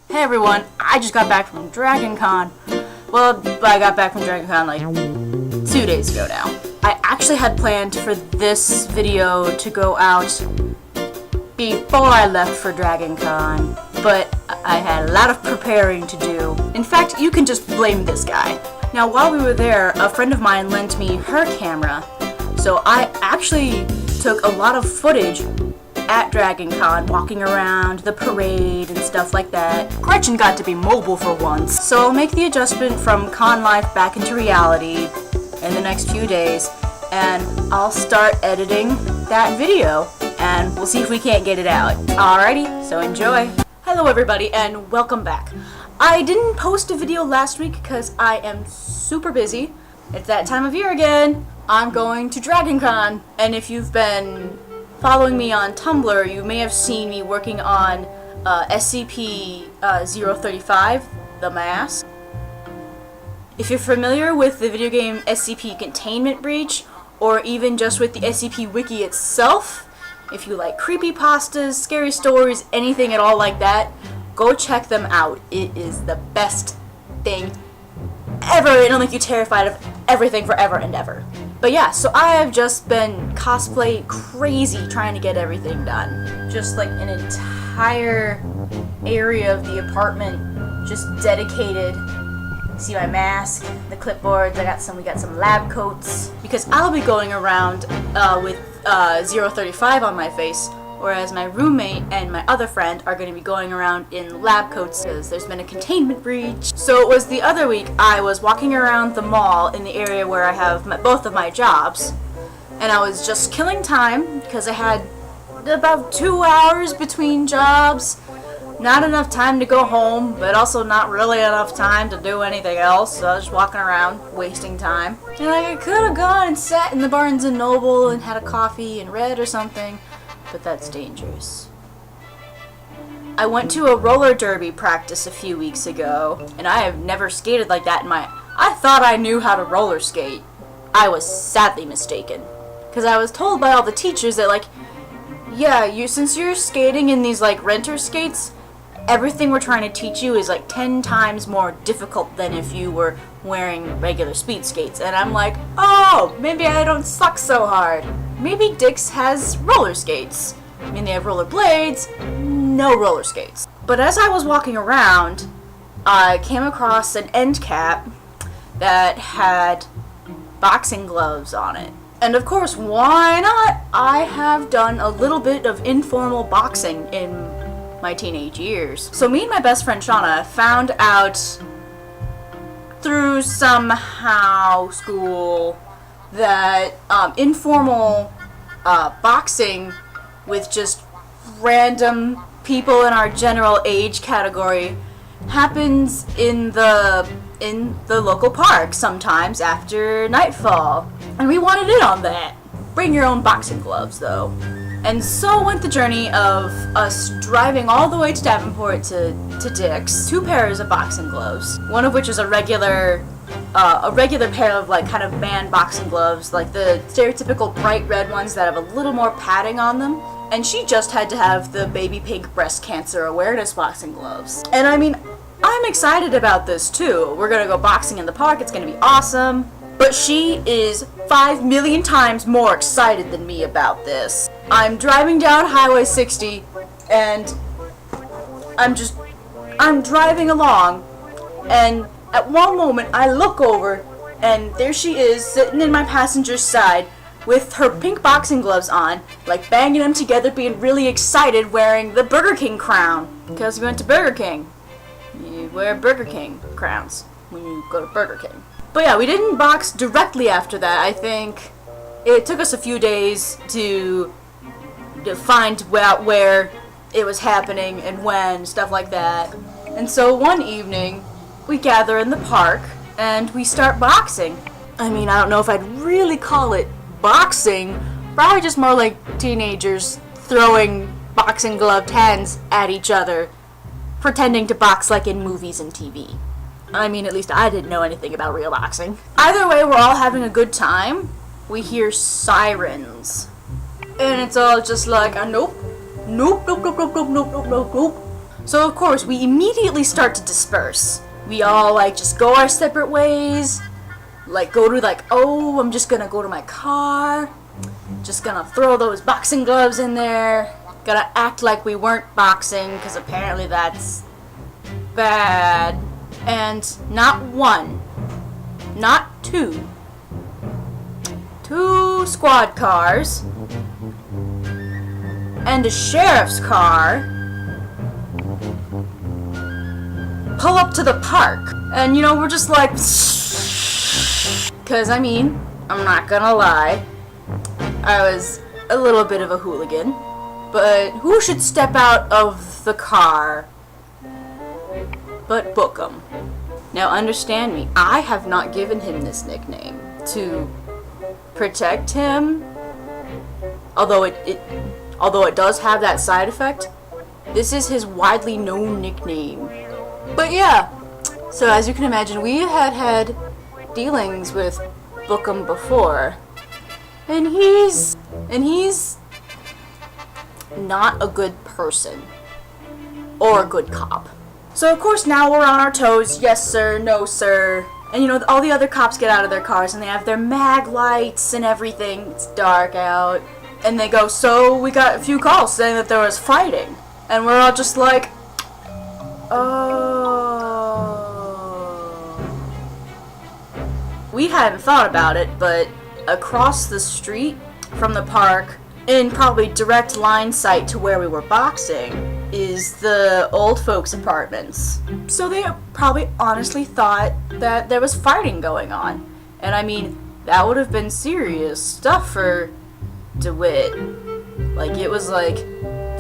Hey everyone, I just got back from Dragon Con. Well, I got back from Dragon Con like 2 days ago now. I actually had planned for this video to go out before I left for Dragon Con, but I had a lot of preparing to do. In fact, you can just blame this guy. Now, while we were there, a friend of mine lent me her camera, so I actually took a lot of footage at Dragon Con, walking around the parade and stuff like that. Gretchen got to be mobile for once, so I'll make the adjustment from con life back into reality in the next few days, and I'll start editing that video, and we'll see if we can't get it out. Alrighty, so enjoy. Hello everybody, and welcome back. I didn't post a video last week because I am super busy. It's that time of year again. I'm going to Dragon Con, and if you've been following me on Tumblr, you may have seen me working on SCP-035, The Mask. If you're familiar with the video game SCP Containment Breach, or even just with the SCP Wiki itself, if you like creepypastas, scary stories, anything at all like that, go check them out. It is the best thing ever. It'll make you terrified of everything forever and ever. But yeah, so I have just been cosplay crazy trying to get everything done. Just like an entire area of the apartment just dedicated. See my mask, the clipboards, we got some lab coats. Because I'll be going around with 035 on my face, whereas my roommate and my other friend are going to be going around in lab coats because there's been a containment breach. So it was the other week I was walking around the mall in the area where I have both of my jobs, and I was just killing time because I had about 2 hours between jobs. Not enough time to go home, but also not really enough time to do anything else, so I was just walking around, wasting time. And I could have gone and sat in the Barnes & Noble and had a coffee and read or something, but that's dangerous. I went to a roller derby practice a few weeks ago, and I have never skated like that I thought I knew how to roller skate. I was sadly mistaken, because I was told by all the teachers that, since you're skating in these, renter skates, everything we're trying to teach you is 10 times more difficult than if you were wearing regular speed skates. And I'm like, oh, maybe I don't suck so hard. Maybe Dick's has roller skates. I mean, they have roller blades, no roller skates. But as I was walking around, I came across an end cap that had boxing gloves on it. And of course, why not? I have done a little bit of informal boxing in my teenage years. So me and my best friend Shauna found out through somehow school that informal boxing with just random people in our general age category happens in the local park sometimes after nightfall. And we wanted in on that. Bring your own boxing gloves though. And so went the journey of us driving all the way to Davenport to Dick's. 2 pairs of boxing gloves. One of which is a regular pair of kind of man boxing gloves, like the stereotypical bright red ones that have a little more padding on them. And she just had to have the baby pink breast cancer awareness boxing gloves. And I mean, I'm excited about this too. We're gonna go boxing in the park, it's gonna be awesome. But she is 5 million times more excited than me about this. I'm driving down Highway 60, and I'm driving along, and at one moment I look over, and there she is, sitting in my passenger's side, with her pink boxing gloves on, banging them together, being really excited, wearing the Burger King crown. Because we went to Burger King. You wear Burger King crowns when you go to Burger King. But yeah, we didn't box directly after that. I think it took us a few days to find out where it was happening and when, stuff like that. And so one evening, we gather in the park and we start boxing. I mean, I don't know if I'd really call it boxing. Probably just more like teenagers throwing boxing gloved hands at each other, pretending to box like in movies and TV. I mean, at least I didn't know anything about real boxing. Either way, we're all having a good time. We hear sirens. And it's all just like, nope, nope, nope, nope, nope, nope, nope, nope, nope, nope. So of course, we immediately start to disperse. We all like just go our separate ways. Like go to like, oh, I'm just gonna go to my car. Just gonna throw those boxing gloves in there. Gonna act like we weren't boxing, because apparently that's bad. And not one, not two squad cars and a sheriff's car pull up to the park. And you know, we're just like, because I mean, I'm not gonna lie, I was a little bit of a hooligan, but who should step out of the car but Bookham? Now understand me, I have not given him this nickname to protect him, although it does have that side effect. This is his widely known nickname. But yeah, so as you can imagine, we had dealings with Bookham before, and he's not a good person or a good cop. So of course now we're on our toes. Yes sir, no sir. And you know, all the other cops get out of their cars and they have their mag lights and everything. It's dark out. And they go, so we got a few calls saying that there was fighting. And we're all just like, oh. We hadn't thought about it, but across the street from the park, in probably direct line sight to where we were boxing, is the old folks' apartments. So they probably honestly thought that there was fighting going on. And I mean, that would have been serious stuff for DeWitt. Like, it was like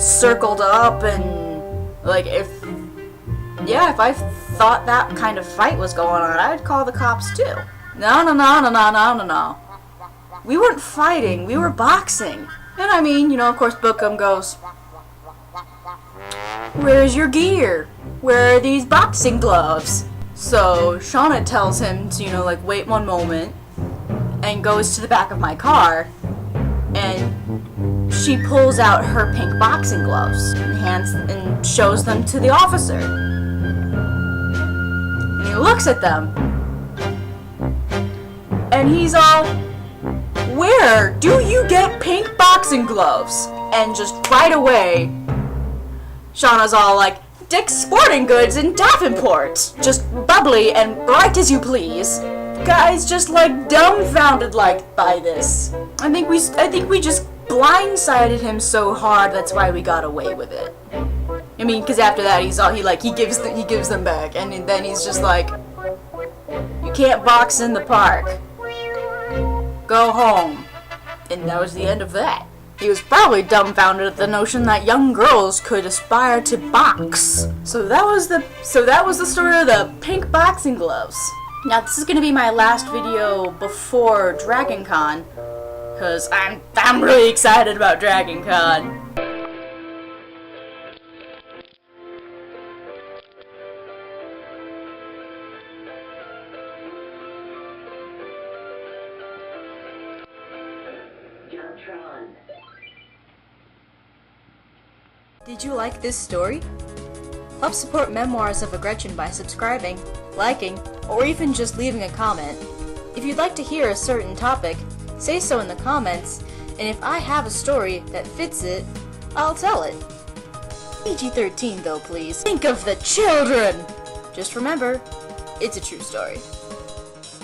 circled up, and like if I thought that kind of fight was going on, I'd call the cops too. No. We weren't fighting, we were boxing. And I mean, you know, of course Bookham goes, where's your gear? Where are these boxing gloves? So Shauna tells him to, you know, like, wait one moment, and goes to the back of my car, and she pulls out her pink boxing gloves and shows them to the officer. And he looks at them, and he's all, where do you get pink boxing gloves? And just right away, Shauna's all like, Dick's Sporting Goods in Davenport. Just bubbly and bright as you please. Guy's just like dumbfounded like by this. I think we just blindsided him so hard, that's why we got away with it. I mean, because after that he gives them back, and then he's just like, you can't box in the park. Go home. And that was the end of that. He was probably dumbfounded at the notion that young girls could aspire to box. So that was the story of the pink boxing gloves. Now this is gonna be my last video before Dragon Con, cause I'm really excited about Dragon Con. Did you like this story? Help support Memoirs of a Gretchen by subscribing, liking, or even just leaving a comment. If you'd like to hear a certain topic, say so in the comments, and if I have a story that fits it, I'll tell it. PG-13 though, please. Think of the children! Just remember, it's a true story.